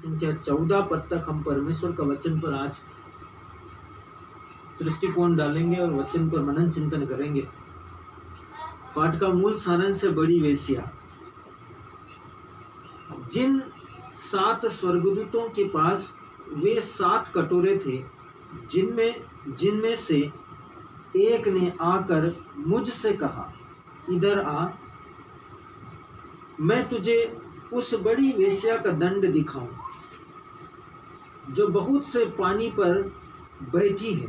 संख्या 14 पद तक हम परमेश्वर का वचन पर आज दृष्टिकोण डालेंगे और वचन पर मनन चिंतन करेंगे। पाठ का मूल सारांश है बड़ी वेश्या। जिन 7 स्वर्गदूतों के पास वे 7 कटोरे थे, जिनमें से एक ने आकर मुझसे कहा, इधर आ, मैं तुझे उस बड़ी वेश्या का दंड दिखाऊं, जो बहुत से पानी पर बैठी है,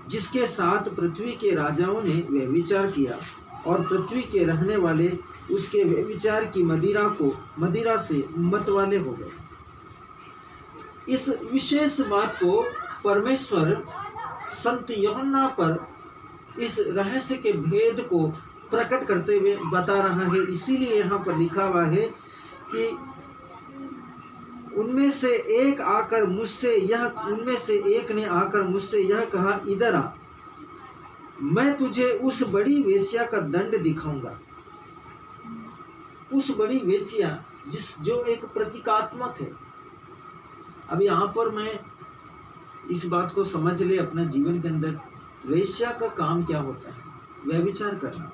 जिसके साथ पृथ्वी के राजाओं ने व्यभिचार किया और पृथ्वी के रहने वाले उसके व्यभिचार की मदिरा से मतवाले हो गए। इस विशेष बात को परमेश्वर संत यूहन्ना पर इस रहस्य के भेद को प्रकट करते हुए बता रहा है। इसीलिए यहाँ पर लिखा हुआ है कि उनमें से एक ने आकर मुझसे यह कहा, इधर आ, मैं तुझे उस बड़ी वेश्या का दंड दिखाऊंगा। उस बड़ी वेश्या जो एक प्रतीकात्मक है। अब यहाँ पर मैं इस बात को समझ ले अपने जीवन के अंदर, वेश्या का काम क्या होता है? व्यभिचार करना,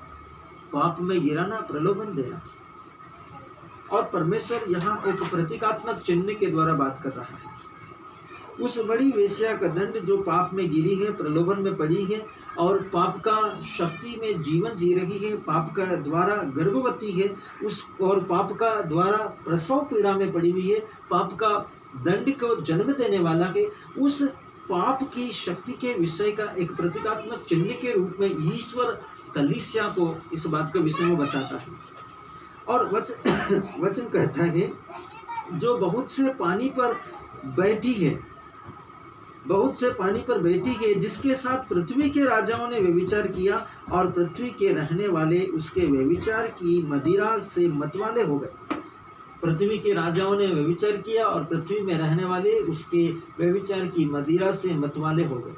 पाप में गिराना, प्रलोभन देना। और परमेश्वर यहाँ एक प्रतीकात्मक चिन्ह के द्वारा बात कर रहा है। उस बड़ी वेश्या का दंड जो पाप में गिरी है, प्रलोभन में पड़ी है और पाप का शक्ति में जीवन जी रही है, पाप का द्वारा गर्भवती है, और पाप का द्वारा प्रसव पीड़ा में पड़ी हुई है, पाप का दंड को जन्म देने वाला है, उस पाप की शक्ति के विषय का एक प्रतीकात्मक चिन्ह के रूप में ईश्वर कलीसिया को इस बात के विषय में बताता है। और वचन कहता है, जो बहुत से पानी पर बैठी है, जिसके साथ पृथ्वी के राजाओं ने व्यभिचार किया और पृथ्वी के रहने वाले उसके व्यभिचार की मदिरा से मतवाले हो गए। पृथ्वी के राजाओं ने व्यभिचार किया और पृथ्वी में रहने वाले उसके व्यभिचार की मदिरा से मतवाले हो गए।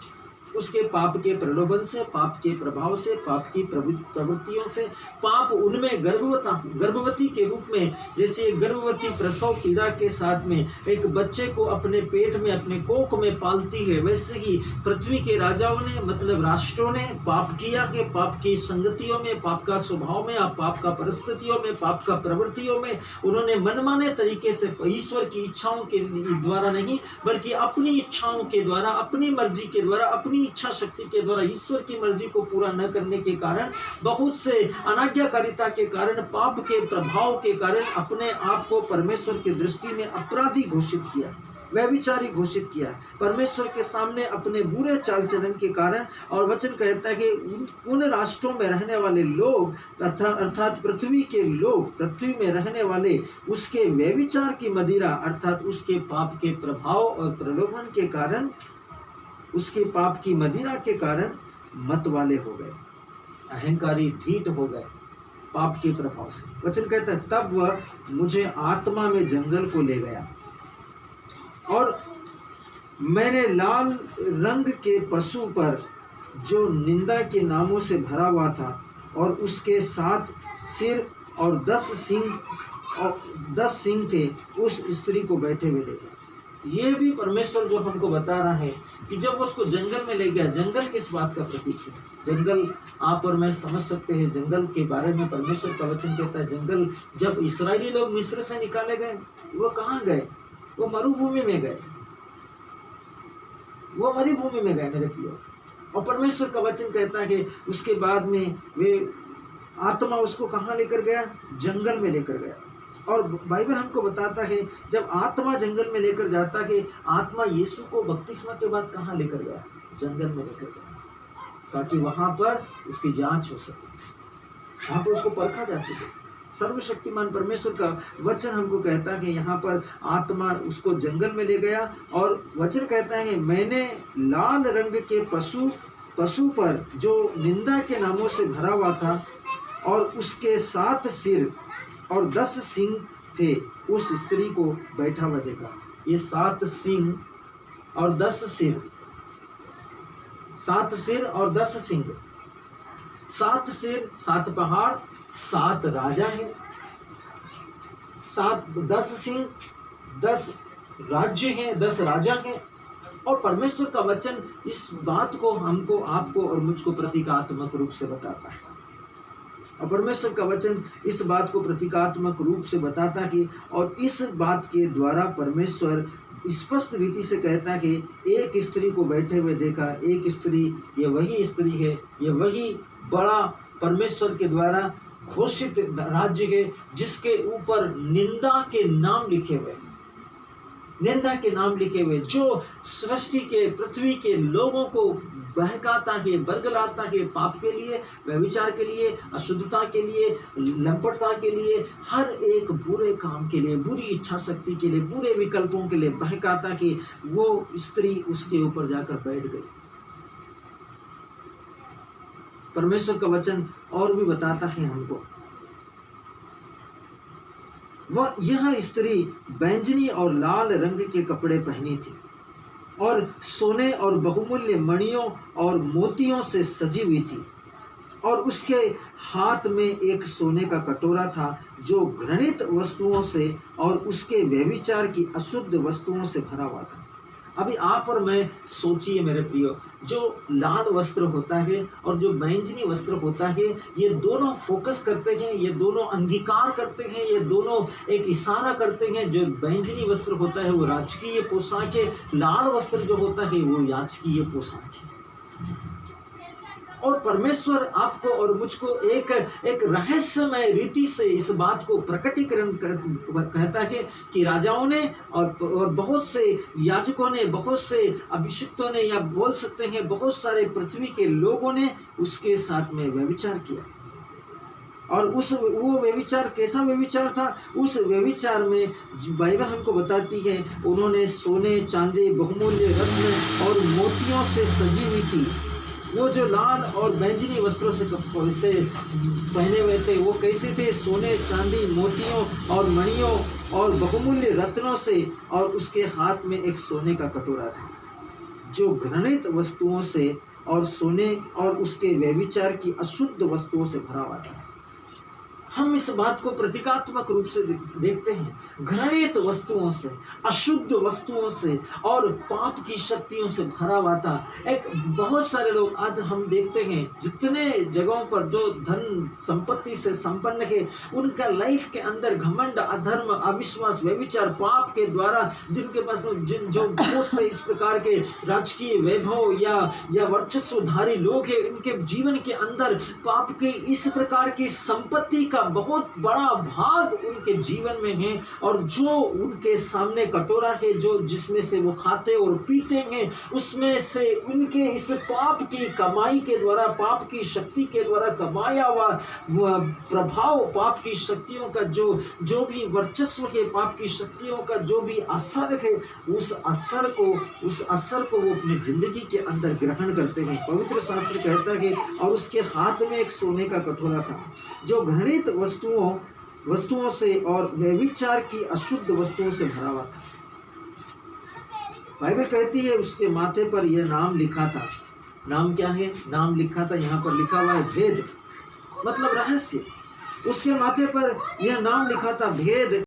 उसके पाप के प्रलोभन से, पाप के प्रभाव से, पाप की प्रवृत्तियों से, पाप उनमें गर्भवती के रूप में, जैसे गर्भवती प्रसव पीड़ा के साथ में एक बच्चे को अपने पेट में, अपने कोख में पालती है, वैसे ही पृथ्वी के राजाओं ने, मतलब राष्ट्रों ने पाप किया कि पाप की संगतियों में, पाप का स्वभाव में, पाप का परिस्थितियों में, पाप का प्रवृत्तियों में उन्होंने मनमाने तरीके से ईश्वर की इच्छाओं के द्वारा नहीं, बल्कि अपनी इच्छाओं के द्वारा, अपनी मर्जी के द्वारा, अपनी इच्छा शक्ति के द्वारा ईश्वर की मर्जी को पूरा न करने के कारण, बहुत से अनाज्ञाकारिता के कारण, पाप के प्रभाव के कारण अपने आप को परमेश्वर की दृष्टि में अपराधी घोषित किया, व्यभिचारी घोषित किया परमेश्वर के सामने अपने बुरे चाल चलन के कारण। और वचन कहता है कि उन राष्ट्रों में रहने वाले लोग, अर्थात पृथ्वी के लोग, पृथ्वी में रहने वाले उसके व्यभिचार की मदिरा, अर्थात उसके पाप के प्रभाव और प्रलोभन के कारण, उसके पाप की मदिरा के कारण मतवाले हो गए, अहंकारी ढीठ हो गए पाप के प्रभाव से। वचन कहता है, तब वह मुझे आत्मा में जंगल को ले गया और मैंने लाल रंग के पशु पर, जो निंदा के नामों से भरा हुआ था, और उसके 7 सिर और 10 सींग थे, उस स्त्री को बैठे हुए देखा। ये भी परमेश्वर जो हमको बता रहा है कि जब उसको जंगल में ले गया, जंगल किस बात का प्रतीक है? जंगल आप और मैं समझ सकते हैं, जंगल के बारे में परमेश्वर का वचन कहता है, जंगल जब इस्राएली लोग मिस्र से निकाले गए, वो कहाँ गए? वो मरुभूमि में गए, मेरे प्रियो। और परमेश्वर का वचन कहता है कि उसके बाद में वे आत्मा उसको कहाँ लेकर गया? जंगल में लेकर गया। और बाइबल हमको बताता है, जब आत्मा जंगल में लेकर जाता है, आत्मा यीशु को बपतिस्मा के बाद कहाँ लेकर गया? जंगल में लेकर गया, ताकि वहां पर उसकी जांच हो सके, वहां पर उसको परखा जा सके। सर्वशक्तिमान परमेश्वर का वचन हमको कहता है कि यहाँ पर आत्मा उसको जंगल में ले गया, और वचन कहता है, मैंने लाल रंग के पशु पर, जो निंदा के नामों से भरा हुआ था, और उसके 7 सिर और 10 सींग थे, उस स्त्री को बैठा हुआ देखा। ये 7 सींग और 10 सिर, 7 सिर और 10 सींग, 7 सिर 7 पहाड़, 7 राजा हैं, 10 सींग 10 राज्य हैं, 10 राजा हैं। और परमेश्वर का वचन इस बात को हमको, आपको और मुझको प्रतीकात्मक रूप से बताता है। और परमेश्वर का वचन इस बात को प्रतीकात्मक रूप से बताता कि, और इस बात के द्वारा परमेश्वर स्पष्ट रीति से कहता कि एक स्त्री को बैठे हुए देखा। एक स्त्री, ये वही स्त्री है, ये वही बड़ा परमेश्वर के द्वारा घोषित राज्य है जिसके ऊपर निंदा के नाम लिखे हुए, निंदा के नाम लिखे हुए, जो सृष्टि के, पृथ्वी के लोगों को बहकाता है, बरगलाता है पाप के लिए, व्यभिचार के लिए, अशुद्धता के लिए, लंपटता के लिए, हर एक बुरे काम के लिए, बुरी इच्छा शक्ति के लिए, बुरे विकल्पों के लिए बहकाता कि वो स्त्री उसके ऊपर जाकर बैठ गई। परमेश्वर का वचन और भी बताता है हमको, वह यह स्त्री बैंजनी और लाल रंग के कपड़े पहनी थी और सोने और बहुमूल्य मणियों और मोतियों से सजी हुई थी, और उसके हाथ में एक सोने का कटोरा था जो घृणित वस्तुओं से और उसके व्यभिचार की अशुद्ध वस्तुओं से भरा हुआ था। अभी आप और मैं सोचिए मेरे प्रियो, जो लाल वस्त्र होता है और जो बैंजनी वस्त्र होता है, ये दोनों फोकस करते हैं, ये दोनों अंगीकार करते हैं, ये दोनों एक इशारा करते हैं। जो बैंजनी वस्त्र होता है वो राजकीय पोशाक है, लाल वस्त्र जो होता है वो याजकीय पोशाक है। और परमेश्वर आपको और मुझको एक रहस्यमय रीति से इस बात को प्रकटीकरण कहता है कि राजाओं ने और बहुत से याजकों ने, बहुत से अभिषिक्तों ने, या बोल सकते हैं बहुत सारे पृथ्वी के लोगों ने उसके साथ में व्यभिचार किया। और वो व्यभिचार कैसा व्यभिचार था? उस व्यभिचार में बाइबल हमको बताती है उन्होंने सोने, चांदी, बहुमूल्य रत्न और मोतियों से सजी हुई थी। वो जो लाल और बैंजनी वस्त्रों से पहने हुए थे वो कैसे थे? सोने, चांदी, मोतियों और मणियों और बहुमूल्य रत्नों से, और उसके हाथ में एक सोने का कटोरा था जो घृणित वस्तुओं से और सोने और उसके व्यभिचार की अशुद्ध वस्तुओं से भरा हुआ था। हम इस बात को प्रतीकात्मक रूप से देखते हैं, घृणित वस्तुओं से, अशुद्ध वस्तुओं से और पाप की शक्तियों से भरा हुआ था। एक बहुत सारे लोग आज हम देखते हैं जितने जगहों पर जो धन संपत्ति से संपन्न है, उनका लाइफ के अंदर घमंड, अधर्म, अविश्वास, व्यभिचार, पाप के द्वारा जिनके पास जो बहुत से इस प्रकार के राजकीय वैभव या वर्चस्वधारी लोग हैं, इनके जीवन के अंदर पाप के इस प्रकार की संपत्ति का बहुत बड़ा भाग उनके जीवन में है। और जो उनके सामने कटोरा है, जो जिसमें से वो खाते और पीते हैं, उसमें से उनके इस पाप की कमाई के द्वारा, पाप की शक्ति के द्वारा कमाया हुआ प्रभाव, पाप की शक्तियों का जो भी वर्चस्व है, पाप की शक्तियों का जो भी असर है, उस असर को वो अपनी जिंदगी के अंदर ग्रहण करते हैं। पवित्र शास्त्र कहता है और उसके हाथ में एक सोने का कटोरा था जो घृणित वस्तुओं से और व्यभिचार की अशुद्ध वस्तुओं से भरा हुआ था। बाइबल कहती है उसके माथे पर यह नाम लिखा था। नाम क्या है? नाम लिखा था, यहाँ पर लिखा हुआ है भेद, मतलब रहस्य। उसके माथे पर यह नाम लिखा था भेद।